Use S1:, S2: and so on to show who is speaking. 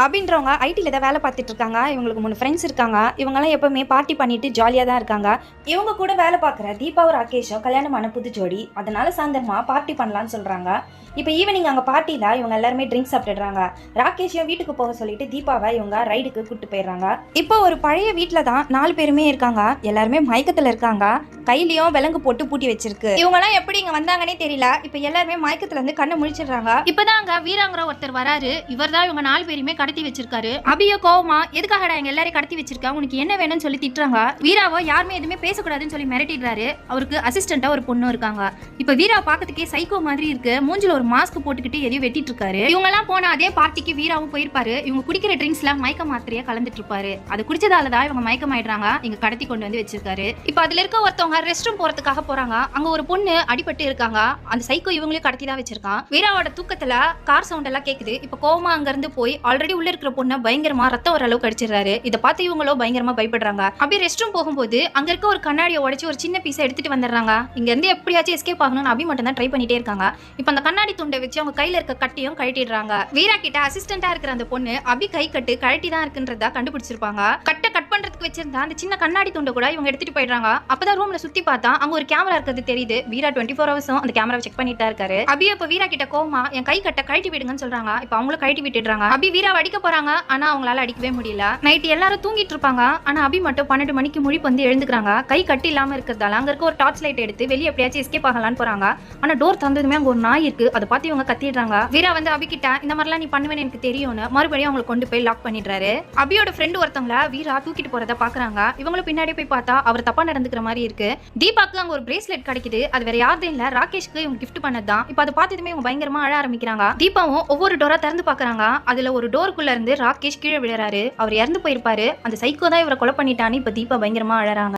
S1: அப்படின்றவங்க ஐடில தான் வேலை பார்த்துட்டு இருக்காங்க. இவங்களுக்கு 3 ஃப்ரெண்ட்ஸ் இருக்காங்க. இவங்கலாம் எப்பவுமே பார்ட்டி பண்ணிட்டு ஜாலியா தான் இருக்காங்க. இவங்க கூட வேலை பார்க்குற தீபாவும் ராகேஷும் கல்யாணமான புது ஜோடி. அதனால சாயந்தரமா பார்ட்டி பண்ணலாம்னு சொல்றாங்க. இப்போ ஈவினிங் அங்கே பார்ட்டியில் இவங்க எல்லாருமே ட்ரிங்க்ஸ் சாப்பிட்டுடுறாங்க. ராகேஷையும் வீட்டுக்கு போக சொல்லிட்டு தீபாவை இவங்க ரைடுக்கு கூப்பிட்டு போயிடுறாங்க. இப்போ ஒரு பழைய வீட்டில் தான் 4 பேருமே இருக்காங்க. எல்லாருமே மயக்கத்தில் இருக்காங்க. கையிலையும் விலங்கு போட்டு பூட்டி வச்சிருக்கு. இவங்கலாம் எப்படி இங்க வந்தாங்கன்னே தெரியல. இப்போ எல்லாருமே மயக்கத்துல இருந்து கண்ணை முழிச்சிடுறாங்க.
S2: இப்பதாங்க வீராங்கிற ஒருத்தர் வராரு. இவர் தான் இவங்க 4 பேருமே கடத்தி வச்சிருக்காரு. அபிய கோவமா எதுக்காகடா எங்க எல்லாரையும் கடத்தி வச்சிருக்கா, உனக்கு என்ன வேணும்னு சொல்லி திட்டுறாங்க. வீராவோ யாருமே எதுவுமே பேசக்கூடாதுன்னு சொல்லி மிரட்டிடுறாரு. அவருக்கு அசிஸ்டண்டா ஒரு பொண்ணு இருக்காங்க. இப்ப வீரா பாக்கிறதுக்கே சைக்கோ மாதிரி இருக்கு. மூஞ்சில ஒரு மாஸ்க் போட்டுக்கிட்டு எதையும் வெட்டிட்டு இருக்காரு. இவங்க எல்லாம் போன அதே பார்ட்டிக்கு வீராவும் போயிருப்பாரு. இவங்க குடிக்கிற ட்ரிங்க்ஸ்ல மயக்க மாத்திரையா கலந்துட்டு இருப்பாரு. அது குடிச்சதாலதான் இவங்க மயக்கமாயிடுறாங்க. இங்க கடத்தி கொண்டு வந்து வச்சிருக்காரு. இப்ப அதுல இருக்க ஒருத்தவங்க ரெஸ்ட் ரூம் போறதுக்காக போறாங்க. அங்க ஒரு பொண்ணு அடிபட்டு இருக்காங்க. அந்த சைக்கோ இவங்களையும் கடத்தி தான் வச்சிருக்கான். வீராவோட தூக்கத்துல கார் சவுண்ட் எல்லாம் கேக்குது. இப்ப கோவமா அங்க இருந்து போய் ஆல்ரெடி உள்ள இருக்கிற பொண்ணை பயங்கரமா ரத்தம் வர அளவுக்கு அடிச்சிடறாரு. இதை பார்த்து இவங்களும் பயங்கரமா பயப்படுறாங்க. அப்படியே ரெஸ்ட் ரூம் போகும்போது அங்க இருக்க ஒரு கண்ணாடியை உடைச்சு ஒரு சின்ன பீஸை எடுத்துட்டு வந்துடுறாங்க. இங்க இருந்து எப்படியாச்சும் எஸ்கேப் ஆகணும்னு அபி மட்டும் தான் ட்ரை பண்ணிட்டே இருக்காங்க. இப்ப அந்த கண்ணாடி துண்டை வச்சு அவங்க கையில இருக்க கட்டியும் கழட்டிடுறாங்க. வீரா கிட்ட அசிஸ்டண்டா இருக்கிற அந்த பொண்ணு அபி கை கட்டு கழட்டி தான் இருக்குன்றதா கண்டுபிடிச்சிருப்பாங்க. கட்ட கட் பண்றதுக்கு வச்சிருந்தா அந்த சின்ன கண்ணாடி துண்டை கூட இவங்க எடுத்துட்டு போயிடுறாங்க. அப்பதான் ரூம்ல சுத்தி பார்த்தா அங்க ஒரு கேமரா இருக்கிறது தெரியுது. வீரா 24 ஹவர்ஸும் அந்த கேமராவை செக் பண்ணிட்டு தான் இருக்காரு. அபி இப்ப வீரா கிட்ட கோவமா என் கை கட்ட கழட்டி விடுங்கன்னு சொல்றாங்க. இப்ப அவங்களும் கழட்டி விட்டுடுறாங்க. அபி வீராவை அடிக்க போறாங்க. ஆனா அவங்களால அடிக்கவே முடியல. நைட் எல்லாரும் தூங்கிட்டு இருப்பாங்க. ஆனா அபி மட்டும் 12 மணிக்கு முழிப்பு வந்து எழுந்துக்கிறாங்க. கை கட்டி இல்லாம இருக்கிறதால அங்க இருக்க ஒரு டார்ச் லைட் எடுத்து வெளியே எப்படியாச்சும் எஸ்கேப் ஆகலான்னு போறாங்க. ஆனா டோர் தந்ததுமே அங்க ஒரு நாய் இருக்கு. அதை பார்த்து இவங்க கத்திடுறாங்க. வீரா வந்து அபி கிட்ட இந்த மாதிரிலாம் நீ பண்ணுவேன்னு எனக்கு தெரியும்னு மறுபடியும் அவங்களை கொண்டு போய் லாக் பண்ணிடுறாரு. அபியோட ஃப்ரெண்ட் ஒருத்தவங்கள வீரா தூக்கிட்டு போறத பாக்குறாங்க. இவங்களும் பின்னாடி போய் பார்த்தா அவர் தப்பா நடந்துக்கிற மாதிரி இருக்கு. தீபாக்கு அங்க ஒரு பிரேஸ்லெட் கிடைக்குது. அது வேற யாரும் இல்ல, ராகேஷ்க்கு இவங்க கிஃப்ட் பண்ணதுதான். இப்ப அதை பார்த்ததுமே இவங்க பயங்கரமா அழ ஆரம்பிக்கிறாங்க. தீபாவும் ஒவ்வொரு டோரா திறந்து பாக்குறாங்க. அதுல ஒரு டோருக்குள்ள இருந்து ராகேஷ் கீழே விழுறாரு. அவர் இறந்து போயிருப்பாரு. அந்த சைக்கோ தான் இவரை கொலை பண்ணிட்டான்னு இப்ப தீபா பயங்கரமா அழறாங்க.